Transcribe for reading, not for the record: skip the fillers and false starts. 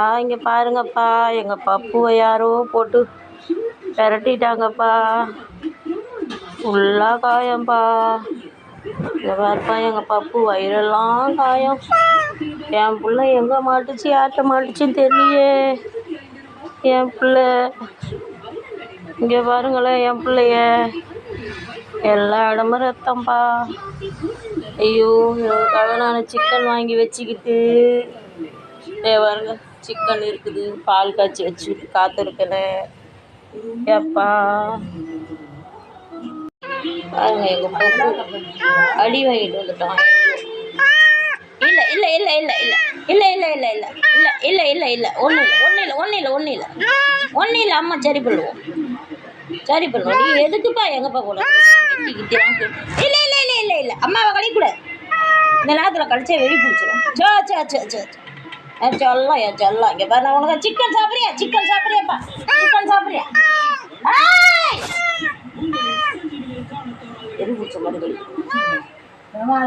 இங்கே பாருங்கப்பா, எங்கள் பப்புவை யாரோ போட்டு பெரட்டிட்டாங்கப்பா. ஃபுல்லாக காயம்பா. இங்கே பாருப்பா, எங்கள் பப்பு வயிறெல்லாம் காயம். என் பிள்ளை எங்கே மாட்டுச்சு, யார்கிட்ட மாட்டுச்சுன்னு தெரியலையே. என் பிள்ளை இங்கே பாருங்களேன், என் பிள்ளைய எல்லா இடமும் ரத்தம்பா. ஐயோ, இவங்களுக்காக நான் சிக்கன் வாங்கி வச்சுக்கிட்டு பாருங்க, சிக்கன் இருக்குது, பால் காய்ச்சி வச்சு காத்திருக்கிறேன். ஏப்பா பாருங்க, எங்கள் பப்பு அடி வாங்கிட்டு வந்துட்டோம். இல்லை இல்லை இல்லை இல்லை இல்லை இல்லை இல்லை இல்லை இல்லை இல்லை இல்லை இல்லை இல்லை ஒன்றும் இல்லை ஒன்றும் இல்லை ஒன்றும் இல்லை ஒன்றும் இல்லை ஒன்றும் இல்லை. அம்மா சரி பண்ணுவோம், சரி பண்ணுவோம். நீ எதுக்குப்பா எங்கப்பா கூட இல்லை இல்லை இல்லை இல்லை இல்லை அம்மாவை கழிக்கூடாது. இந்த நேரத்தில் கழிச்சா வெடி பிடிச்சிடும். சோ சோ சோ சோ என் சொல்லலாம், என் சொல்லலாம். இங்கே பாரு, நான் உனக்கு சிக்கன் சாப்பிட்றியா, சிக்கன் சாப்பிட்றியாப்பா, சிக்கன் சாப்பிட்றியா? வெடி பிடிச்ச மாதிரி